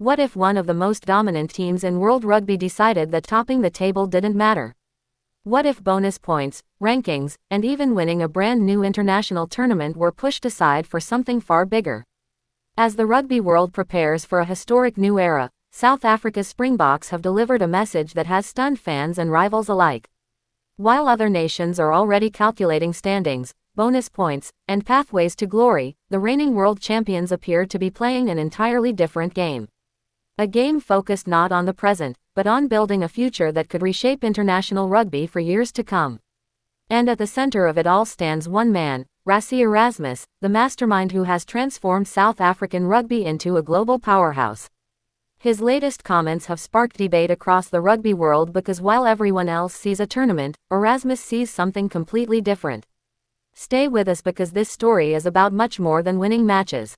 What if one of the most dominant teams in World Rugby decided that topping the table didn't matter? What if bonus points, rankings, and even winning a brand new international tournament were pushed aside for something far bigger? As the rugby world prepares for a historic new era, South Africa's Springboks have delivered a message that has stunned fans and rivals alike. While other nations are already calculating standings, bonus points, and pathways to glory, the reigning world champions appear to be playing an entirely different game. A game focused not on the present, but on building a future that could reshape international rugby for years to come. And at the center of it all stands one man, Rassie Erasmus, the mastermind who has transformed South African rugby into a global powerhouse. His latest comments have sparked debate across the rugby world because while everyone else sees a tournament, Erasmus sees something completely different. Stay with us because this story is about much more than winning matches.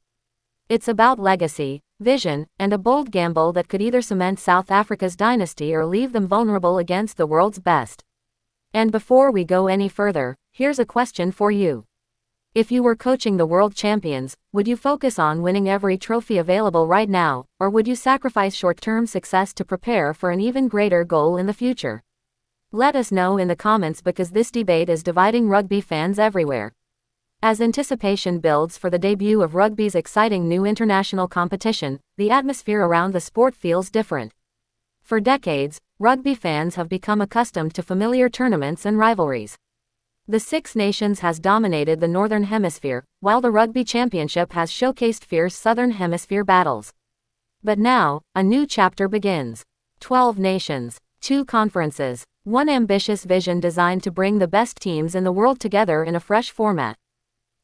It's about legacy, vision, and a bold gamble that could either cement South Africa's dynasty or leave them vulnerable against the world's best. And before we go any further, here's a question for you. If you were coaching the world champions, would you focus on winning every trophy available right now, or would you sacrifice short-term success to prepare for an even greater goal in the future? Let us know in the comments because this debate is dividing rugby fans everywhere. As anticipation builds for the debut of rugby's exciting new international competition, the atmosphere around the sport feels different. For decades, rugby fans have become accustomed to familiar tournaments and rivalries. The Six Nations has dominated the Northern Hemisphere, while the Rugby Championship has showcased fierce Southern Hemisphere battles. But now, a new chapter begins. 12 nations, 2 conferences, one ambitious vision designed to bring the best teams in the world together in a fresh format.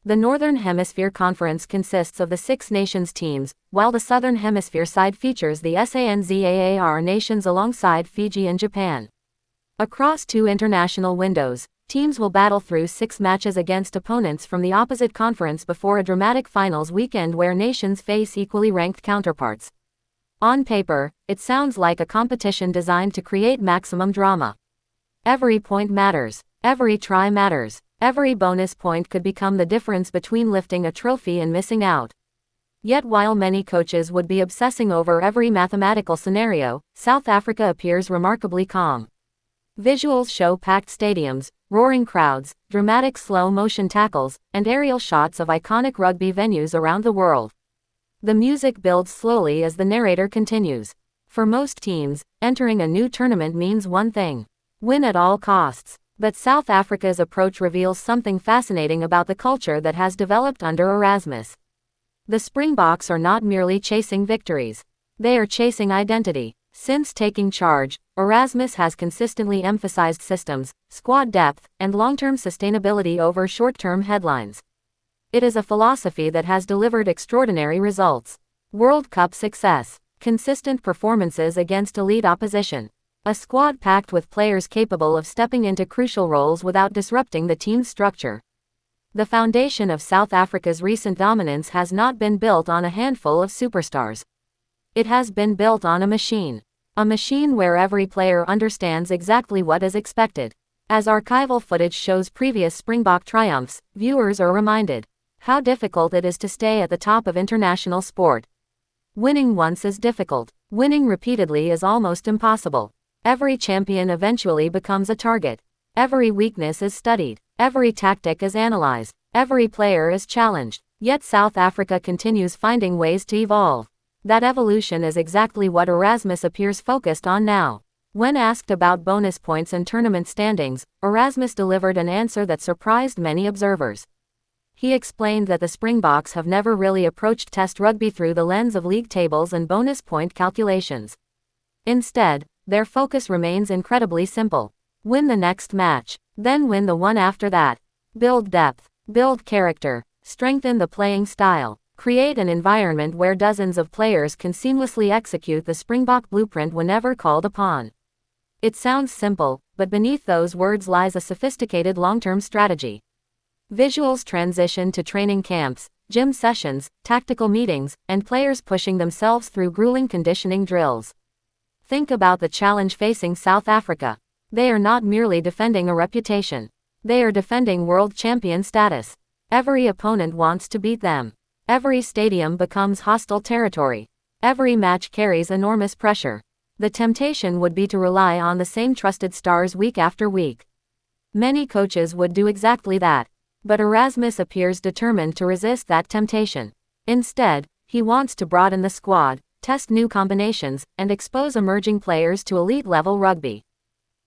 The Northern Hemisphere Conference consists of the Six Nations teams, while the Southern Hemisphere side features the SANZAAR nations alongside Fiji and Japan. Across 2 international windows, teams will battle through 6 matches against opponents from the opposite conference before a dramatic finals weekend where nations face equally ranked counterparts. On paper, it sounds like a competition designed to create maximum drama. Every point matters. Every try matters. Every bonus point could become the difference between lifting a trophy and missing out. Yet while many coaches would be obsessing over every mathematical scenario, South Africa appears remarkably calm. Visuals show packed stadiums, roaring crowds, dramatic slow-motion tackles, and aerial shots of iconic rugby venues around the world. The music builds slowly as the narrator continues. For most teams, entering a new tournament means one thing: win at all costs. But South Africa's approach reveals something fascinating about the culture that has developed under Erasmus. The Springboks are not merely chasing victories. They are chasing identity. Since taking charge, Erasmus has consistently emphasized systems, squad depth, and long-term sustainability over short-term headlines. It is a philosophy that has delivered extraordinary results. World Cup success, consistent performances against elite opposition, a squad packed with players capable of stepping into crucial roles without disrupting the team's structure. The foundation of South Africa's recent dominance has not been built on a handful of superstars. It has been built on a machine. A machine where every player understands exactly what is expected. As archival footage shows previous Springbok triumphs, viewers are reminded how difficult it is to stay at the top of international sport. Winning once is difficult. Winning repeatedly is almost impossible. Every champion eventually becomes a target. Every weakness is studied. Every tactic is analyzed. Every player is challenged. Yet South Africa continues finding ways to evolve. That evolution is exactly what Erasmus appears focused on now. When asked about bonus points and tournament standings, Erasmus delivered an answer that surprised many observers. He explained that the Springboks have never really approached Test rugby through the lens of league tables and bonus point calculations. Instead, their focus remains incredibly simple. Win the next match, then win the one after that. Build depth, build character, strengthen the playing style, create an environment where dozens of players can seamlessly execute the Springbok blueprint whenever called upon. It sounds simple, but beneath those words lies a sophisticated long-term strategy. Visuals transition to training camps, gym sessions, tactical meetings, and players pushing themselves through grueling conditioning drills. Think about the challenge facing South Africa. They are not merely defending a reputation. They are defending world champion status. Every opponent wants to beat them. Every stadium becomes hostile territory. Every match carries enormous pressure. The temptation would be to rely on the same trusted stars week after week. Many coaches would do exactly that. But Erasmus appears determined to resist that temptation. Instead, he wants to broaden the squad, test new combinations, and expose emerging players to elite-level rugby.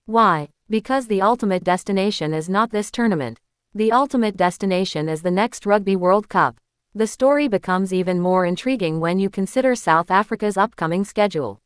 Why? Because the ultimate destination is not this tournament. The ultimate destination is the next Rugby World Cup. The story becomes even more intriguing when you consider South Africa's upcoming schedule.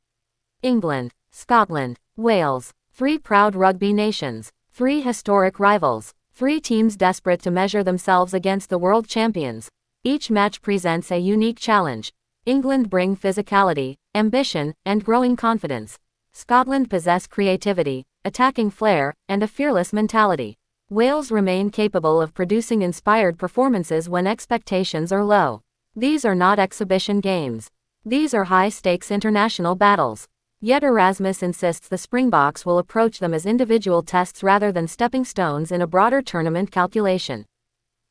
England, Scotland, Wales, 3 proud rugby nations, 3 historic rivals, 3 teams desperate to measure themselves against the world champions. Each match presents a unique challenge. England bring physicality, ambition, and growing confidence. Scotland possess creativity, attacking flair, and a fearless mentality. Wales remain capable of producing inspired performances when expectations are low. These are not exhibition games. These are high-stakes international battles. Yet Erasmus insists the Springboks will approach them as individual tests rather than stepping stones in a broader tournament calculation.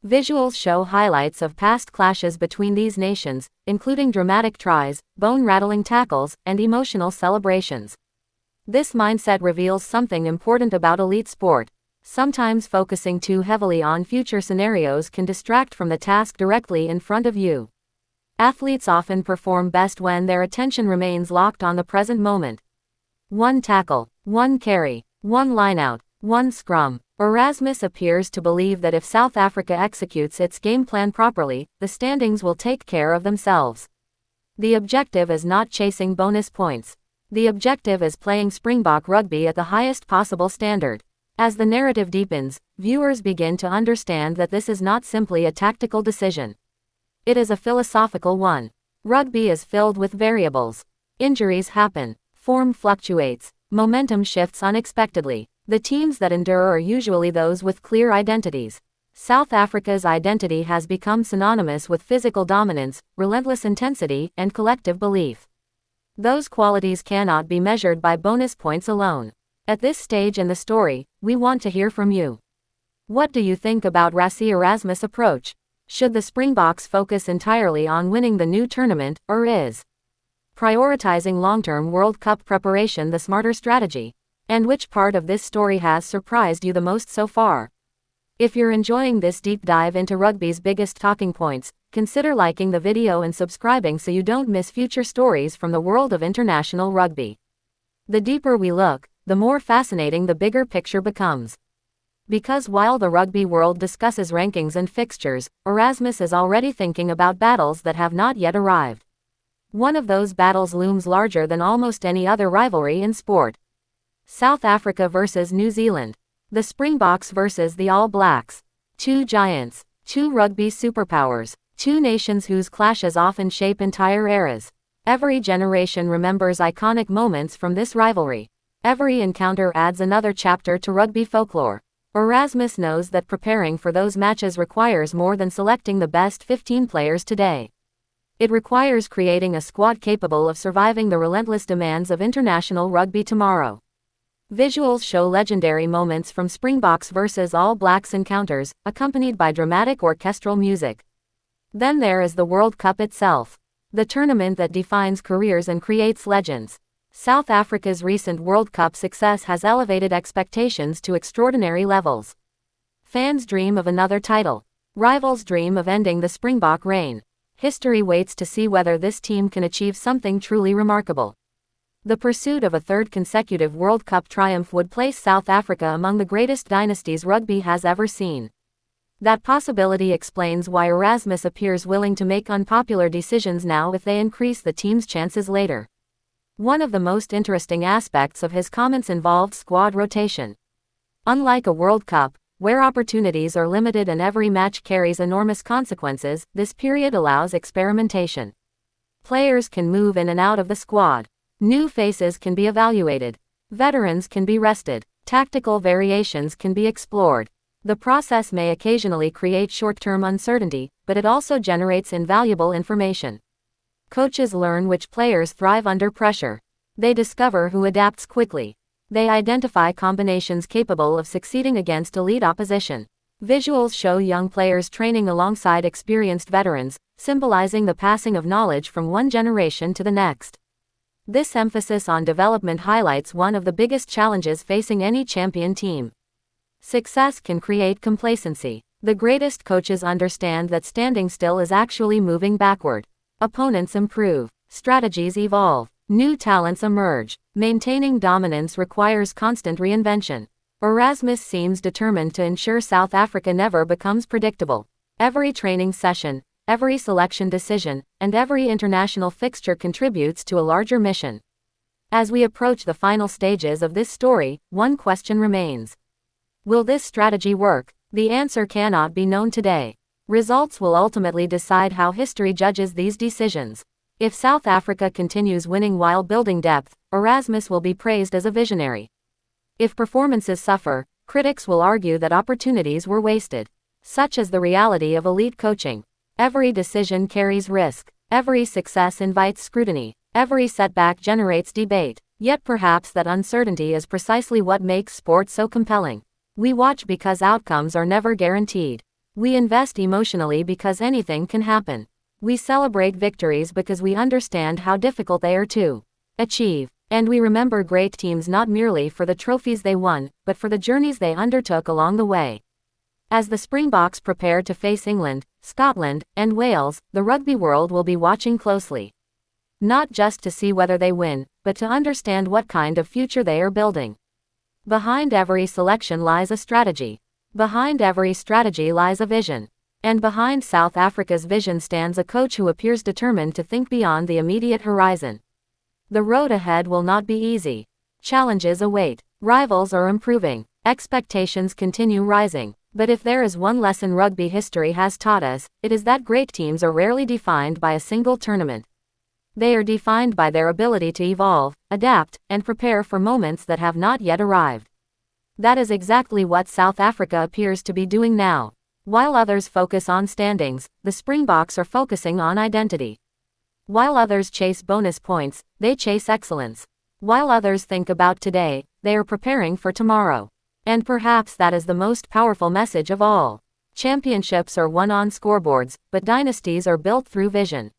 Visuals show highlights of past clashes between these nations, including dramatic tries, bone-rattling tackles, and emotional celebrations. This mindset reveals something important about elite sport. Sometimes focusing too heavily on future scenarios can distract from the task directly in front of you. Athletes often perform best when their attention remains locked on the present moment. 1 tackle, 1 carry, 1 lineout, 1 scrum. Erasmus appears to believe that if South Africa executes its game plan properly, the standings will take care of themselves. The objective is not chasing bonus points. The objective is playing Springbok rugby at the highest possible standard. As the narrative deepens, viewers begin to understand that this is not simply a tactical decision. It is a philosophical one. Rugby is filled with variables. Injuries happen, form fluctuates, momentum shifts unexpectedly. The teams that endure are usually those with clear identities. South Africa's identity has become synonymous with physical dominance, relentless intensity, and collective belief. Those qualities cannot be measured by bonus points alone. At this stage in the story, we want to hear from you. What do you think about Rassie Erasmus' approach? Should the Springboks focus entirely on winning the new tournament, or is prioritizing long-term World Cup preparation the smarter strategy? And which part of this story has surprised you the most so far? If you're enjoying this deep dive into rugby's biggest talking points, consider liking the video and subscribing so you don't miss future stories from the world of international rugby. The deeper we look, the more fascinating the bigger picture becomes. Because while the rugby world discusses rankings and fixtures, Erasmus is already thinking about battles that have not yet arrived. One of those battles looms larger than almost any other rivalry in sport. South Africa versus New Zealand. The Springboks versus the All Blacks. 2 giants, 2 rugby superpowers, 2 nations whose clashes often shape entire eras. Every generation remembers iconic moments from this rivalry. Every encounter adds another chapter to rugby folklore. Erasmus knows that preparing for those matches requires more than selecting the best 15 players today. It requires creating a squad capable of surviving the relentless demands of international rugby tomorrow. Visuals show legendary moments from Springboks versus All Blacks encounters, accompanied by dramatic orchestral music. Then there is the World Cup itself. The tournament that defines careers and creates legends. South Africa's recent World Cup success has elevated expectations to extraordinary levels. Fans dream of another title. Rivals dream of ending the Springbok reign. History waits to see whether this team can achieve something truly remarkable. The pursuit of a 3rd consecutive World Cup triumph would place South Africa among the greatest dynasties rugby has ever seen. That possibility explains why Erasmus appears willing to make unpopular decisions now if they increase the team's chances later. One of the most interesting aspects of his comments involved squad rotation. Unlike a World Cup, where opportunities are limited and every match carries enormous consequences, this period allows experimentation. Players can move in and out of the squad. New faces can be evaluated. Veterans can be rested. Tactical variations can be explored. The process may occasionally create short-term uncertainty, but it also generates invaluable information. Coaches learn which players thrive under pressure. They discover who adapts quickly. They identify combinations capable of succeeding against elite opposition. Visuals show young players training alongside experienced veterans, symbolizing the passing of knowledge from one generation to the next. This emphasis on development highlights one of the biggest challenges facing any champion team. Success can create complacency. The greatest coaches understand that standing still is actually moving backward. Opponents improve, strategies evolve, new talents emerge. Maintaining dominance requires constant reinvention. Erasmus seems determined to ensure South Africa never becomes predictable. Every training session, every selection decision, and every international fixture contributes to a larger mission. As we approach the final stages of this story, one question remains. Will this strategy work? The answer cannot be known today. Results will ultimately decide how history judges these decisions. If South Africa continues winning while building depth, Erasmus will be praised as a visionary. If performances suffer, critics will argue that opportunities were wasted. Such is the reality of elite coaching. Every decision carries risk. Every success invites scrutiny. Every setback generates debate. Yet perhaps that uncertainty is precisely what makes sport so compelling. We watch because outcomes are never guaranteed. We invest emotionally because anything can happen. We celebrate victories because we understand how difficult they are to achieve. And we remember great teams not merely for the trophies they won, but for the journeys they undertook along the way. As the Springboks prepare to face England, Scotland, and Wales, the rugby world will be watching closely. Not just to see whether they win, but to understand what kind of future they are building. Behind every selection lies a strategy. Behind every strategy lies a vision. And behind South Africa's vision stands a coach who appears determined to think beyond the immediate horizon. The road ahead will not be easy. Challenges await. Rivals are improving. Expectations continue rising. But if there is one lesson rugby history has taught us, it is that great teams are rarely defined by a single tournament. They are defined by their ability to evolve, adapt, and prepare for moments that have not yet arrived. That is exactly what South Africa appears to be doing now. While others focus on standings, the Springboks are focusing on identity. While others chase bonus points, they chase excellence. While others think about today, they are preparing for tomorrow. And perhaps that is the most powerful message of all. Championships are won on scoreboards, but dynasties are built through vision.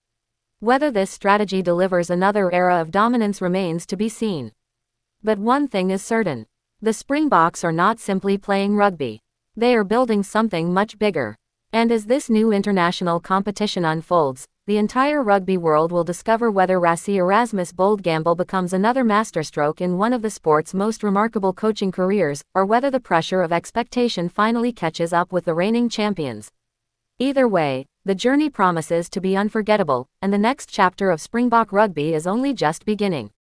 Whether this strategy delivers another era of dominance remains to be seen. But one thing is certain. The Springboks are not simply playing rugby. They are building something much bigger. And as this new international competition unfolds, the entire rugby world will discover whether Rassie Erasmus' bold gamble becomes another masterstroke in one of the sport's most remarkable coaching careers, or whether the pressure of expectation finally catches up with the reigning champions. Either way, the journey promises to be unforgettable, and the next chapter of Springbok rugby is only just beginning.